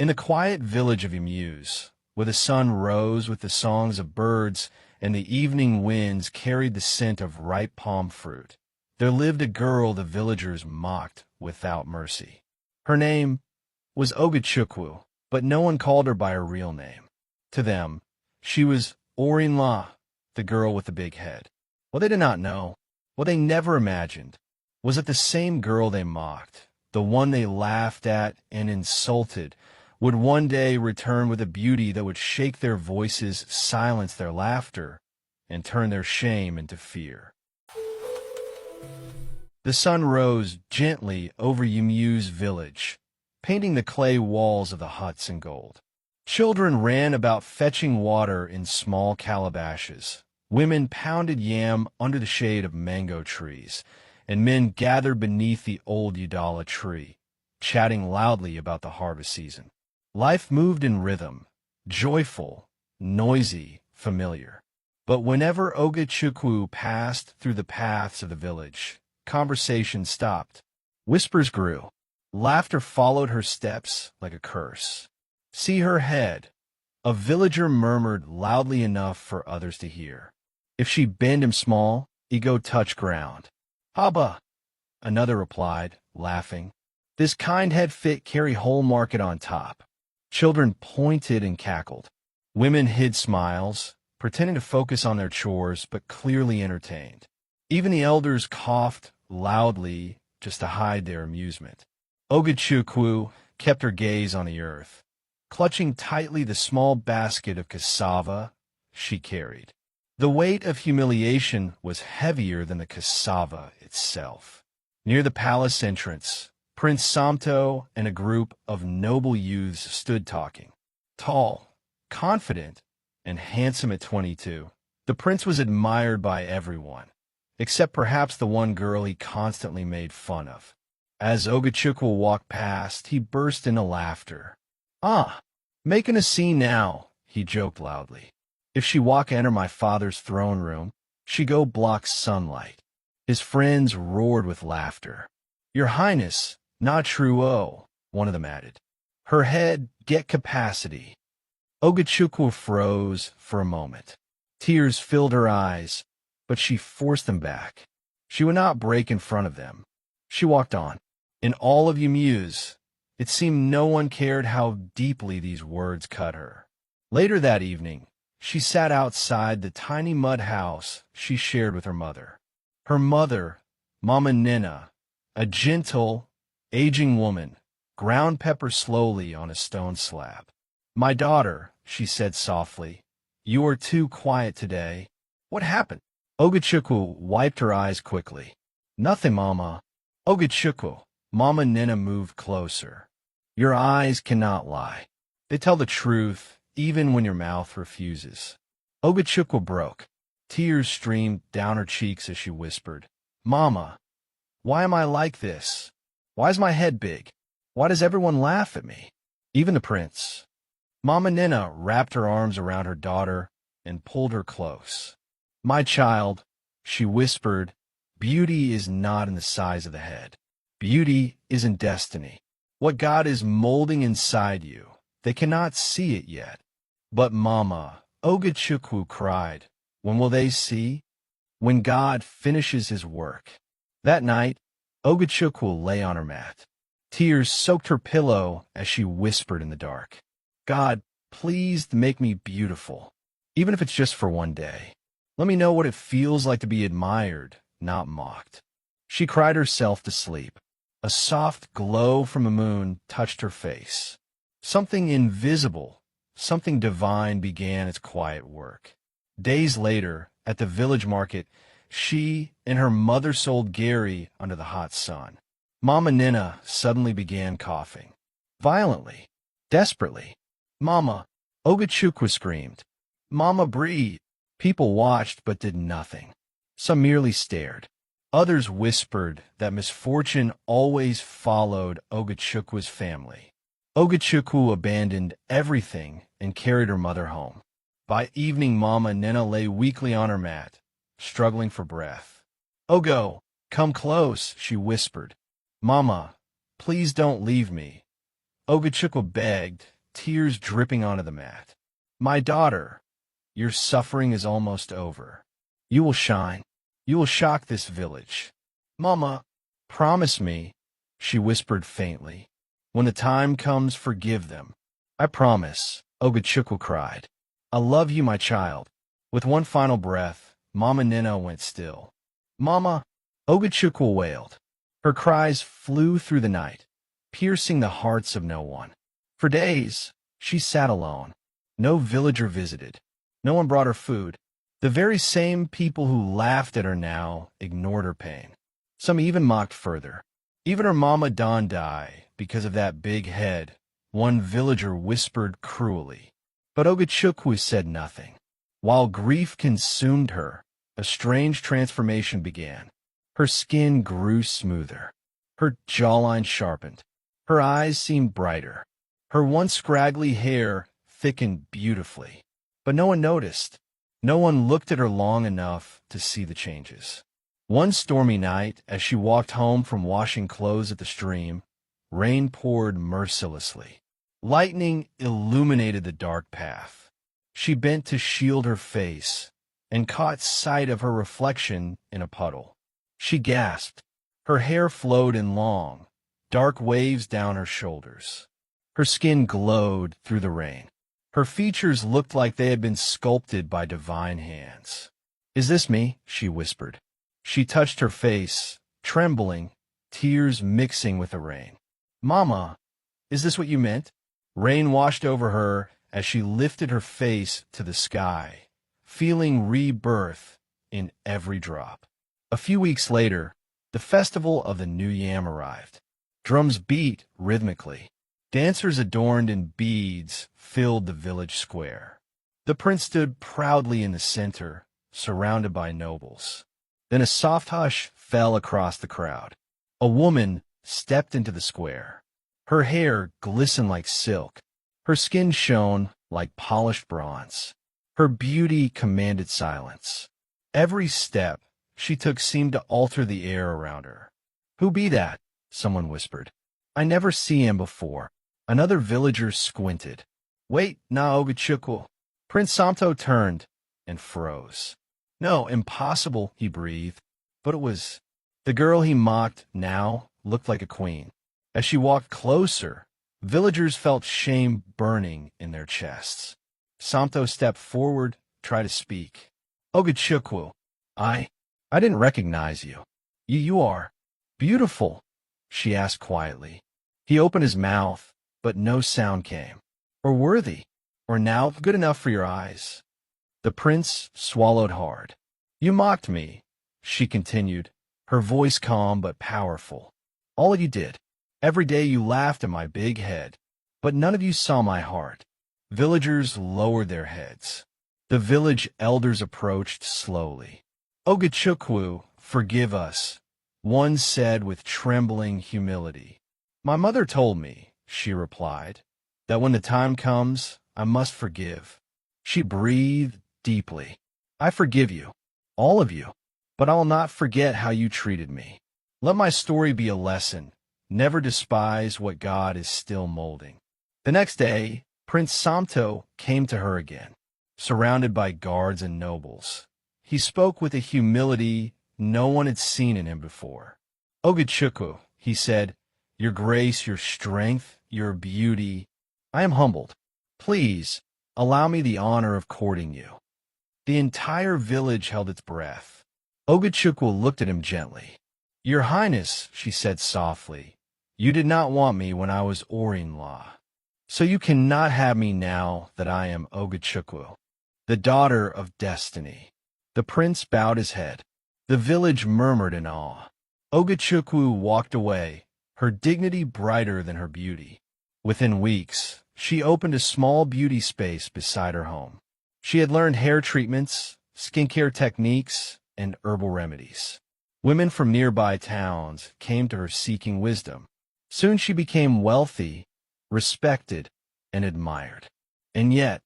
In the quiet village of Emus, where the sun rose with the songs of birds and the evening winds carried the scent of ripe palm fruit, there lived a girl the villagers mocked without mercy. Her name was Ogachukwu, but no one called her by her real name. To them, she was Orinla, the girl with the big head. What they did not know, what they never imagined, was that the same girl they mocked, the one they laughed at and insulted, would one day return with a beauty that would shake their voices, silence their laughter, and turn their shame into fear. The sun rose gently over Emu's village, painting the clay walls of the huts in gold. Children ran about fetching water in small calabashes. Women pounded yam under the shade of mango trees, and men gathered beneath the old Udala tree, chatting loudly about the harvest season. Life moved in rhythm, joyful, noisy, familiar. But whenever Ogachukwu passed through the paths of the village, conversation stopped. Whispers grew. Laughter followed her steps like a curse. "See her head," a villager murmured loudly enough for others to hear. "If she bend him small, he go touch ground." "Haba," another replied, laughing. "This kind head fit carry whole market on top." Children pointed and cackled. Women hid smiles, pretending to focus on their chores, but clearly entertained. Even the elders coughed loudly just to hide their amusement. Ogachukwu kept her gaze on the earth, clutching tightly the small basket of cassava she carried. The weight of humiliation was heavier than the cassava itself. Near the palace entrance, Prince Samto and a group of noble youths stood talking. Tall, confident, and handsome at 22, the prince was admired by everyone, except perhaps the one girl he constantly made fun of. As Ogachukwu walked past, he burst into laughter. "Ah, making a scene now," he joked loudly. "If she walk enter my father's throne room, she go block sunlight." His friends roared with laughter. "Your Highness, not true, oh," one of them added. "Her head get capacity." Ogachukwu froze for a moment. Tears filled her eyes, but she forced them back. She would not break in front of them. She walked on. In all of Emus, it seemed no one cared how deeply these words cut her. Later that evening, she sat outside the tiny mud house she shared with her mother. Her mother, Mama Nina, a gentle, aging woman, ground pepper slowly on a stone slab. "My daughter," she said softly, "you are too quiet today. What happened?" Ogachukwu wiped her eyes quickly. "Nothing, Mama." "Ogachukwu." Mama Nina moved closer. "Your eyes cannot lie. They tell the truth, even when your mouth refuses." Ogachukwu broke. Tears streamed down her cheeks as she whispered, "Mama, why am I like this? Why is my head big? Why does everyone laugh at me? Even the prince?" Mama Nina wrapped her arms around her daughter and pulled her close. "My child," she whispered, "beauty is not in the size of the head. Beauty is in destiny. What God is molding inside you. They cannot see it yet." "But Mama," Ogachukwu cried, "when will they see?" "When God finishes his work." That night, Ogachukwu lay on her mat. Tears soaked her pillow as she whispered in the dark, "God, please make me beautiful, even if it's just for one day. Let me know what it feels like to be admired, not mocked." She cried herself to sleep. A soft glow from the moon touched her face. Something invisible, something divine began its quiet work. Days later, at the village market, she and her mother sold Gary under the hot sun. Mama Nina suddenly began coughing. Violently, desperately. "Mama!" Ogachukwu screamed. "Mama, breathe!" People watched but did nothing. Some merely stared. Others whispered that misfortune always followed Ogachukwu's family. Ogachukwu abandoned everything and carried her mother home. By evening, Mama Nina lay weakly on her mat, struggling for breath. "Ogo, come close," she whispered. "Mama, please don't leave me." Ogachukwu begged, tears dripping onto the mat. My daughter, your suffering is almost over. You will shine. You will shock this village. Mama, promise me, she whispered faintly. When the time comes, forgive them. I promise, Ogachukwu cried. I love you, my child. With one final breath, Mama Nina went still. Mama, Ogachukwu wailed. Her cries flew through the night, piercing the hearts of no one. For days, she sat alone. No villager visited. No one brought her food. The very same people who laughed at her now ignored her pain. Some even mocked further. Even her mama Don died because of that big head, one villager whispered cruelly. But Ogachukwu said nothing. While grief consumed her, a strange transformation began. Her skin grew smoother. Her jawline sharpened. Her eyes seemed brighter. Her once scraggly hair thickened beautifully. But no one noticed. No one looked at her long enough to see the changes. One stormy night, as she walked home from washing clothes at the stream, rain poured mercilessly. Lightning illuminated the dark path. She bent to shield her face and caught sight of her reflection in a puddle. She gasped. Her hair flowed in long, dark waves down her shoulders. Her skin glowed through the rain. Her features looked like they had been sculpted by divine hands. Is this me? She whispered. She touched her face, trembling, tears mixing with the rain. Mama, is this what you meant? Rain washed over her as she lifted her face to the sky, feeling rebirth in every drop. A few weeks later, the festival of the New Yam arrived. Drums beat rhythmically. Dancers adorned in beads filled the village square. The prince stood proudly in the center, surrounded by nobles. Then a soft hush fell across the crowd. A woman stepped into the square. Her hair glistened like silk. Her skin shone like polished bronze. Her beauty commanded silence. Every step she took seemed to alter the air around her. Who be that? Someone whispered. I never see him before. Another villager squinted. Wait, na Ogachukwu. Prince Samto turned and froze. No, impossible, he breathed. But it was. The girl he mocked now looked like a queen. As she walked closer, villagers felt shame burning in their chests. Samto stepped forward, tried to speak. Ogachukwu, I didn't recognize you. You are beautiful, she asked quietly. He opened his mouth, but no sound came. Or worthy, or now good enough for your eyes. The prince swallowed hard. You mocked me, she continued, her voice calm but powerful. All you did. Every day you laughed at my big head, but none of you saw my heart. Villagers lowered their heads. The village elders approached slowly. Ogachukwu, forgive us, one said with trembling humility. My mother told me, she replied, that when the time comes, I must forgive. She breathed deeply. I forgive you, all of you, but I will not forget how you treated me. Let my story be a lesson. Never despise what God is still molding. The next day, Prince Samto came to her again, surrounded by guards and nobles. He spoke with a humility no one had seen in him before. Ogachukwu, he said, your grace, your strength, your beauty, I am humbled. Please, allow me the honor of courting you. The entire village held its breath. Ogachukwu looked at him gently. Your Highness, she said softly, you did not want me when I was Orin-La. So you cannot have me now that I am Ogachukwu, the daughter of destiny. The prince bowed his head. The village murmured in awe. Ogachukwu walked away, her dignity brighter than her beauty. Within weeks, she opened a small beauty space beside her home. She had learned hair treatments, skincare techniques, and herbal remedies. Women from nearby towns came to her seeking wisdom. Soon she became wealthy, respected, and admired. And yet,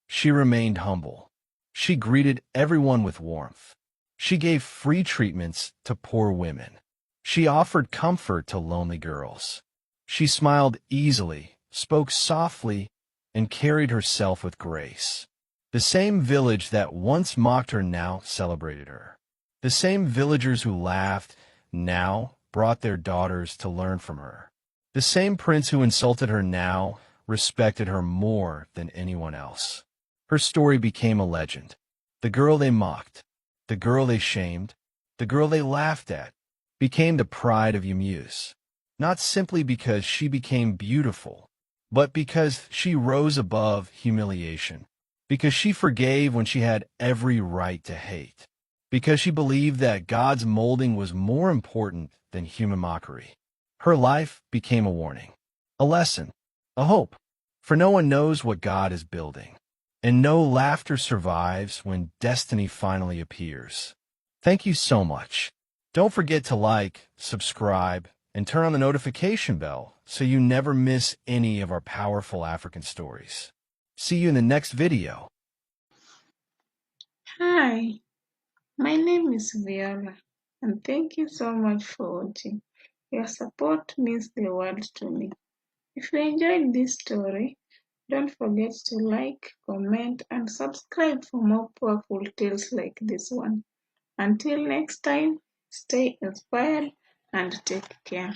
she remained humble. She greeted everyone with warmth. She gave free treatments to poor women. She offered comfort to lonely girls. She smiled easily, spoke softly, and carried herself with grace. The same village that once mocked her now celebrated her. The same villagers who laughed now brought their daughters to learn from her. The same prince who insulted her now respected her more than anyone else. Her story became a legend. The girl they mocked, the girl they shamed, the girl they laughed at, became the pride of Yumuse. Not simply because she became beautiful, but because she rose above humiliation, because she forgave when she had every right to hate, because she believed that God's molding was more important than human mockery. Her life became a warning, a lesson, a hope, for no one knows what God is building, and no laughter survives when destiny finally appears. Thank you so much. Don't forget to like, subscribe, and turn on the notification bell so you never miss any of our powerful African stories. See you in the next video. Hi, my name is Viola, and thank you so much for watching. Your support means the world to me. If you enjoyed this story, don't forget to like, comment, and subscribe for more powerful tales like this one. Until next time, stay inspired and take care.